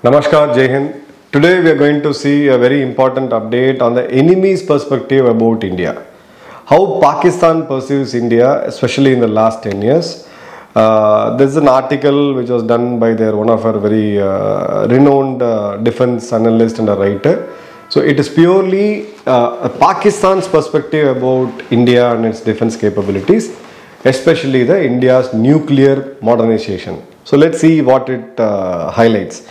Namaskar, Jai Hind. Today we are going to see a very important update on the enemy's perspective about India. How Pakistan perceives India, especially in the last 10 years. This is an article which was done by one of our very renowned defense analyst and a writer. So it is purely Pakistan's perspective about India and its defense capabilities, especially the India's nuclear modernization. So let's see what it highlights.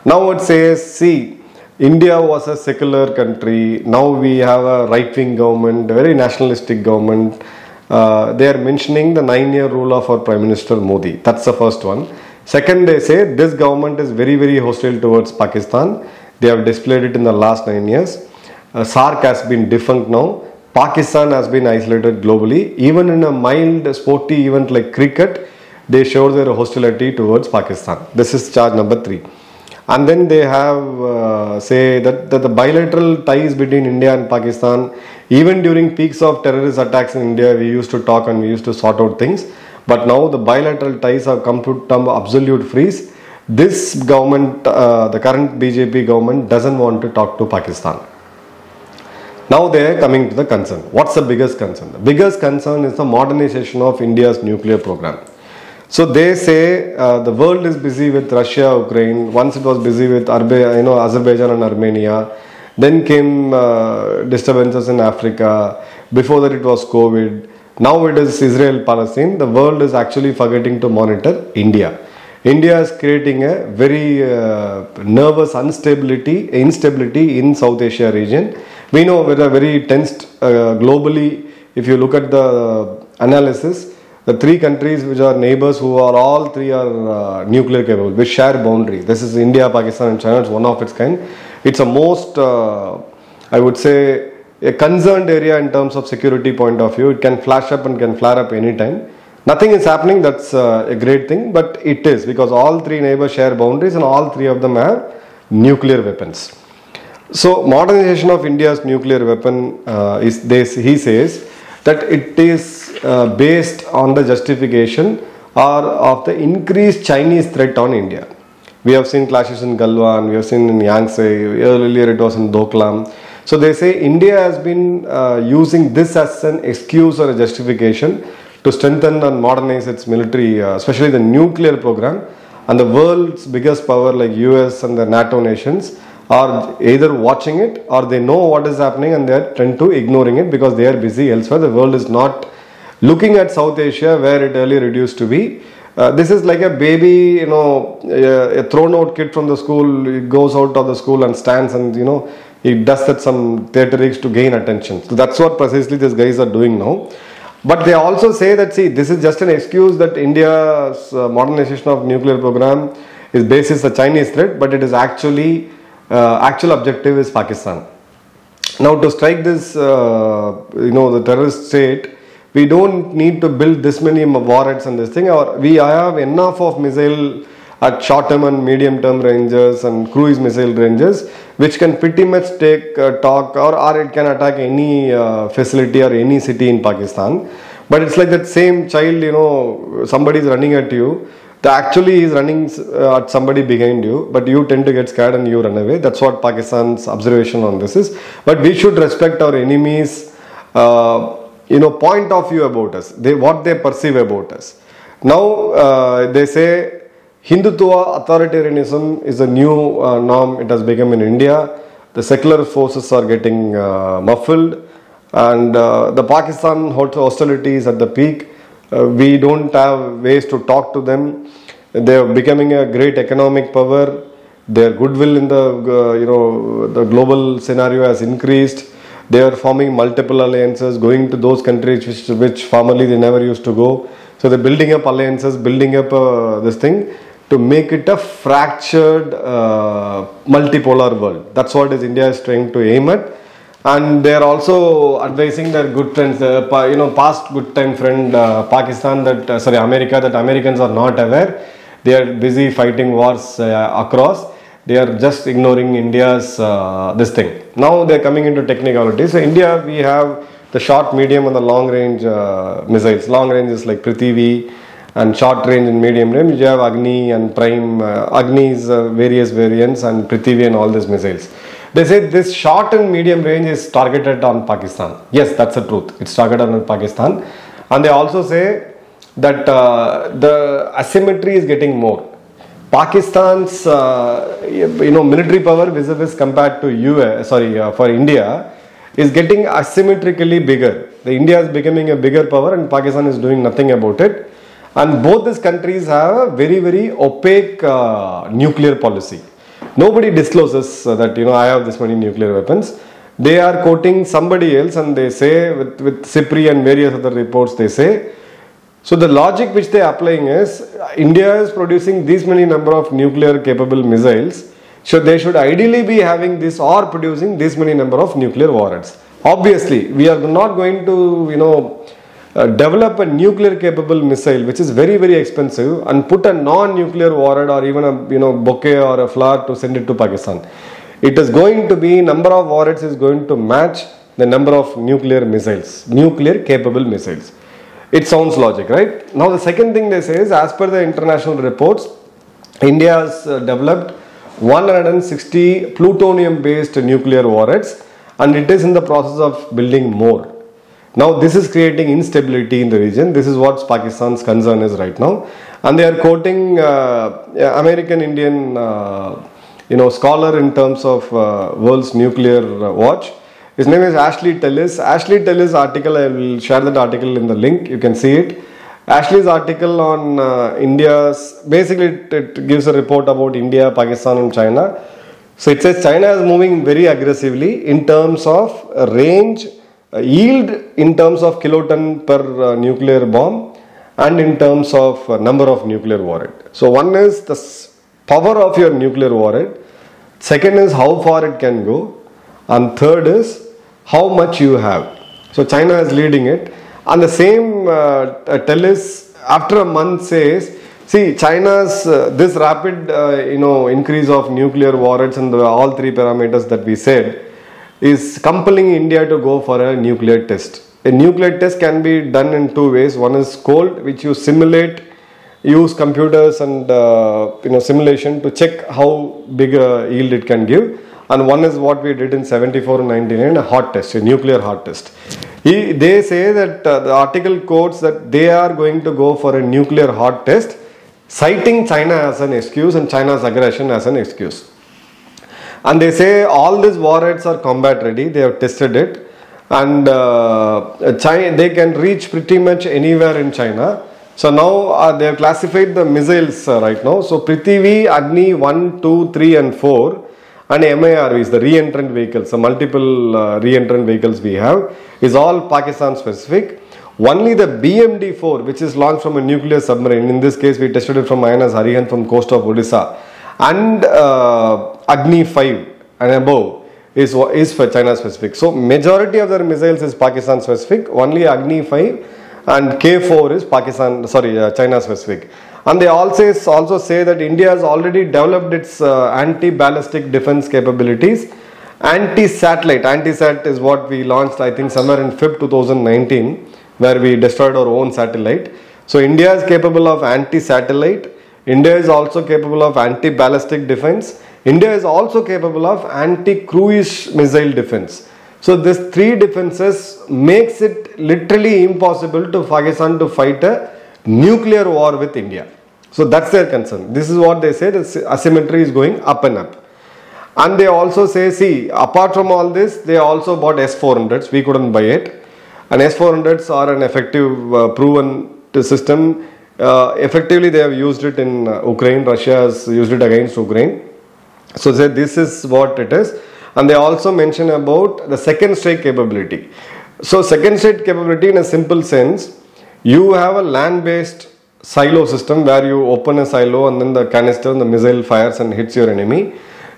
Now it says, see, India was a secular country. Now we have a right-wing government, a very nationalistic government. They are mentioning the 9-year rule of our Prime Minister Modi. That's the first one. Second, they say this government is very, very hostile towards Pakistan. They have displayed it in the last 9 years. SARC has been defunct now. Pakistan has been isolated globally. Even in a mild sporty event like cricket, they show their hostility towards Pakistan. This is charge number 3. And then they have say that the bilateral ties between India and Pakistan, even during peaks of terrorist attacks in India, we used to talk and we used to sort out things. But now the bilateral ties have come to absolute freeze. This government, the current BJP government, doesn't want to talk to Pakistan. Now they are coming to the concern. What's the biggest concern? The biggest concern is the modernization of India's nuclear program. So they say the world is busy with Russia, Ukraine. Once it was busy with Azerbaijan and Armenia. Then came disturbances in Africa. Before that it was COVID. Now it is Israel, Palestine. The world is actually forgetting to monitor India. India is creating a very nervous instability in South Asia region. We know we are very tensed globally. If you look at the analysis, the 3 countries which are neighbors who are all 3 are nuclear capable, which share boundaries. This is India, Pakistan and China. It's one of its kind. It's a most, I would say, a concerned area in terms of security point of view. It can flash up and can flare up anytime. Nothing is happening, that's a great thing, but it is because all 3 neighbors share boundaries and all 3 of them have nuclear weapons. So modernization of India's nuclear weapon he says that it is based on the justification or of the increased Chinese threat on India. We have seen clashes in Galwan, we have seen in Yangtze, earlier it was in Doklam. So they say India has been using this as an excuse or a justification to strengthen and modernize its military, especially the nuclear program. And the world's biggest power like US and the NATO nations are either watching it or they know what is happening and they are trying to ignoring it because they are busy elsewhere. The world is not looking at South Asia where it earlier used to be. This is like a baby, a thrown out kid from the school. It goes out of the school and stands and he does that some theatrics to gain attention. So that's what precisely these guys are doing now. But they also say that this is just an excuse that India's modernization of nuclear program is basis the Chinese threat, but it is actually actual objective is Pakistan. Now to strike this, the terrorist state, we don't need to build this many warheads and this thing. We have enough of missile at short-term and medium-term ranges and cruise missile ranges, which can pretty much take talk or it can attack any facility or any city in Pakistan. But it's like that same child, somebody is running at you. Actually is running at somebody behind you, but you tend to get scared and you run away. That's what Pakistan's observation on this is. But we should respect our enemies' point of view about us, what they perceive about us. Now they say Hindutva authoritarianism is a new norm. It has become in India. The secular forces are getting muffled and the Pakistan hostility is at the peak. We don't have ways to talk to them. They are becoming a great economic power. Their goodwill in the global scenario has increased. They are forming multiple alliances, going to those countries which formerly they never used to go. So they're building up alliances, building up this thing to make it a fractured multipolar world. That's what India is trying to aim at. And they are also advising their good friends, past good time friend Pakistan, America, that Americans are not aware. They are busy fighting wars across. They are just ignoring India's this thing. Now they are coming into technicality. So India, we have the short, medium and the long range missiles. Long range is like Prithvi and short range and medium range you have Agni and Prime, Agni's various variants and Prithvi and all these missiles. They say this short and medium range is targeted on Pakistan. Yes, that's the truth. It's targeted on Pakistan. And they also say that the asymmetry is getting more. Pakistan's military power vis-a-vis compared to for India is getting asymmetrically bigger. India is becoming a bigger power and Pakistan is doing nothing about it. And both these countries have a very, very opaque nuclear policy. Nobody discloses that I have this many nuclear weapons. They are quoting somebody else and they say with CIPRI and various other reports they say. So the logic which they are applying is India is producing these many number of nuclear capable missiles. So they should ideally be having this or producing this many number of nuclear warheads. Obviously, we are not going to develop a nuclear capable missile which is very, very expensive and put a non-nuclear warhead or even a bouquet or a flower to send it to Pakistan. It is going to be number of warheads is going to match the number of nuclear missiles, nuclear capable missiles. It sounds logic, right? Now the second thing they say is as per the international reports, India has developed 160 plutonium based nuclear warheads and it is in the process of building more. Now this is creating instability in the region. This is what Pakistan's concern is right now. And they are quoting American Indian scholar in terms of world's nuclear watch. His name is Ashley Tellis. Ashley Tellis article, I will share that article in the link. You can see it. Ashley's article on India's, basically it gives a report about India, Pakistan and China. So it says China is moving very aggressively in terms of range, yield in terms of kiloton per nuclear bomb and in terms of number of nuclear warhead. So one is the power of your nuclear warhead. Second is how far it can go. And third is how much you have. So China is leading it. And the same Tellis after a month says, see China's this rapid increase of nuclear warheads and all three parameters that we said is compelling India to go for a nuclear test. A nuclear test can be done in two ways. One is cold, which you simulate, use computers and simulation to check how big a yield it can give. And one is what we did in 74 and 99, a hot test, a nuclear hot test. They say that the article quotes that they are going to go for a nuclear hot test, citing China as an excuse and China's aggression as an excuse. And they say all these warheads are combat ready, they have tested it and they can reach pretty much anywhere in China. So now they have classified the missiles right now. So Prithvi, Agni 1, 2, 3 and 4 and MARVs, the re-entrant vehicles, the multiple re-entrant vehicles we have is all Pakistan specific. Only the BMD-4 which is launched from a nuclear submarine, in this case we tested it from INS Arihant from coast of Odisha and Agni 5 and above is for China specific. So majority of their missiles is Pakistan specific, only Agni 5 and K4 is China specific. And they also say that India has already developed its anti-ballistic defense capabilities. Anti-satellite, anti-sat is what we launched I think somewhere in Feb 2019 where we destroyed our own satellite. So India is capable of anti-satellite, India is also capable of anti-ballistic defense, India is also capable of anti-cruise missile defense. So these three defenses makes it literally impossible to Pakistan to fight a nuclear war with India. So that's their concern. This is what they say, the asymmetry is going up and up. And they also say, see, apart from all this, they also bought S-400s, we couldn't buy it. And S-400s are an effective proven system. Effectively they have used it in Ukraine, Russia has used it against Ukraine. So they say this is what it is. And they also mention about the second stage capability. So second stage capability in a simple sense, you have a land-based silo system where you open a silo and then the canister and the missile fires and hits your enemy.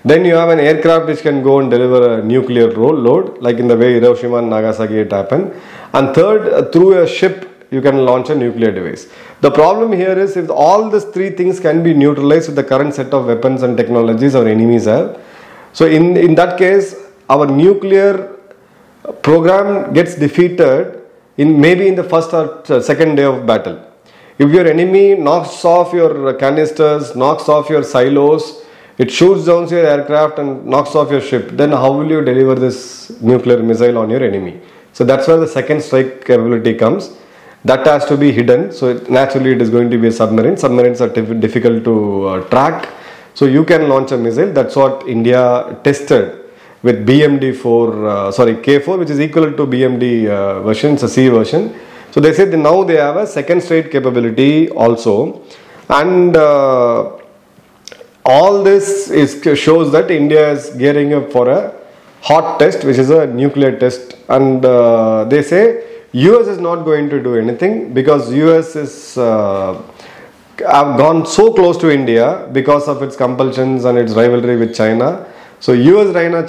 Then you have an aircraft which can go and deliver a nuclear load like in the way Hiroshima and Nagasaki it happened. And third, through a ship you can launch a nuclear device. The problem here is if all these three things can be neutralized with the current set of weapons and technologies our enemies have. So in that case our nuclear program gets defeated maybe in the first or second day of battle. If your enemy knocks off your canisters, knocks off your silos, it shoots down your aircraft and knocks off your ship, then how will you deliver this nuclear missile on your enemy? So that's where the second strike capability comes. That has to be hidden. So naturally it is going to be a submarine. Submarines are difficult to track. So you can launch a missile. That's what India tested with K4, which is equal to BMD version. It's a C version. So they said now they have a second strike capability also. And all this shows that India is gearing up for a hot test, which is a nuclear test. And they say US is not going to do anything because US is have gone so close to India because of its compulsions and its rivalry with China. So US-China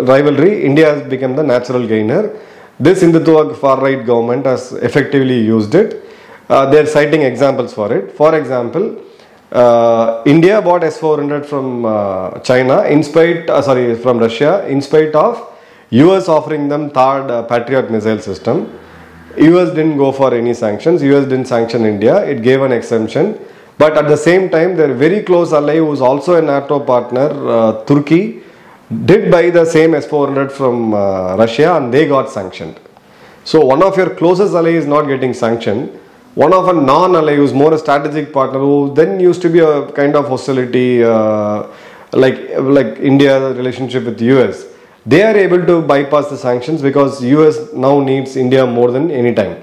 rivalry, India has become the natural gainer. This Hindutva far-right government has effectively used it. They are citing examples for it. For example, India bought S-400 from from Russia, in spite of US offering them THAAD Patriot missile system. US didn't go for any sanctions. US didn't sanction India. It gave an exemption. But at the same time, their very close ally, who is also a NATO partner, Turkey, did buy the same S-400 from Russia, and they got sanctioned. So one of your closest ally is not getting sanctioned. One of a non-ally, who is more a strategic partner, who then used to be a kind of hostility, like India's relationship with US, they are able to bypass the sanctions because US now needs India more than any time.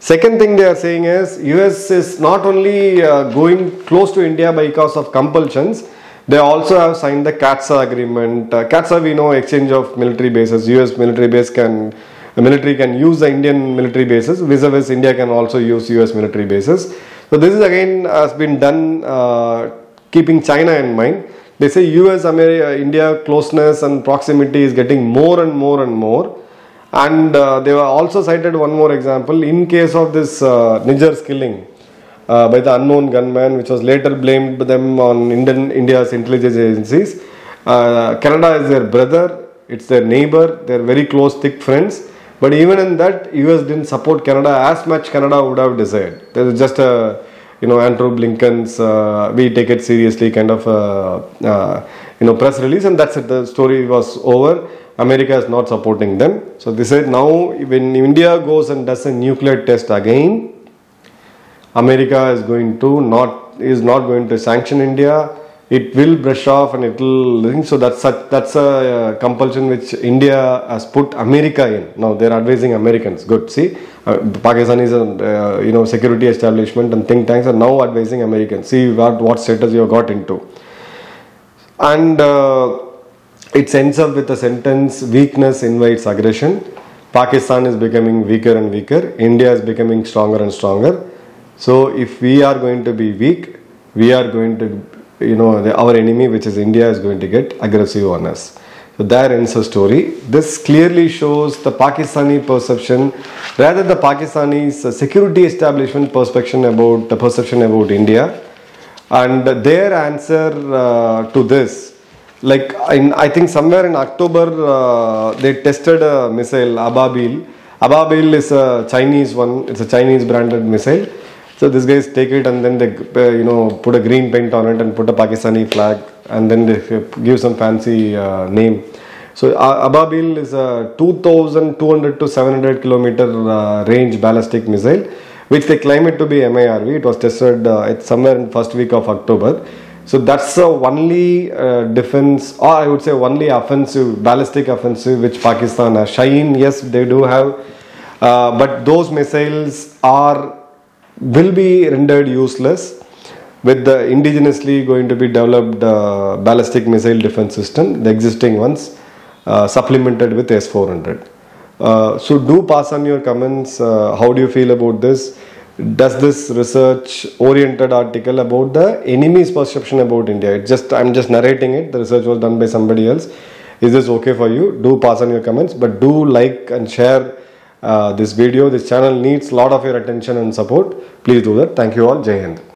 Second thing they are saying is US is not only going close to India because of compulsions, they also have signed the CATSA agreement. CATSA, we know, exchange of military bases. US military military can use the Indian military bases, vis-a-vis India can also use US military bases. So this is again has been done keeping China in mind. They say US-India closeness and proximity is getting more and more and more. And they were also cited one more example in case of this Niger's killing by the unknown gunman, which was later blamed them on India's intelligence agencies. Canada is their brother, it's their neighbor, they're very close, thick friends. But even in that, US didn't support Canada as much Canada would have desired. There was just a Andrew Blinken's we take it seriously kind of press release, and that's it. The story was over. America is not supporting them. So they said now when India goes and does a nuclear test again, America is not going to sanction India. It will brush off and it will. So that's a compulsion which India has put America in. Now they are advising Americans. Good. See, Pakistan is a security establishment and think tanks are now advising Americans. See what status you have got into. And it ends up with the sentence: weakness invites aggression. Pakistan is becoming weaker and weaker. India is becoming stronger and stronger. So if we are going to be weak, we are going to, our enemy, which is India, is going to get aggressive on us. So there ends the story. This clearly shows the Pakistani perception, rather the Pakistani's security establishment perception about India, and their answer to this. Like I think somewhere in October, they tested a missile, Ababil. Ababil is a Chinese one. It's a Chinese branded missile. So these guys take it and then they put a green paint on it and put a Pakistani flag and then they give some fancy name. So Ababil is a 2,200 to 700 kilometer range ballistic missile, which they claim it to be MIRV. It was tested somewhere in first week of October. So that's the only defense, or I would say only offensive, ballistic offensive which Pakistan has. Shaheen, yes, they do have, but those missiles will be rendered useless with the indigenously going to be developed ballistic missile defense system, the existing ones, supplemented with S-400. So do pass on your comments. How do you feel about this? Does this research oriented article about the enemy's perception about India? I'm just narrating it. The research was done by somebody else. Is this okay for you? Do pass on your comments, but do like and share this video. This channel needs a lot of your attention and support. Please do that. Thank you all. Jai Hind.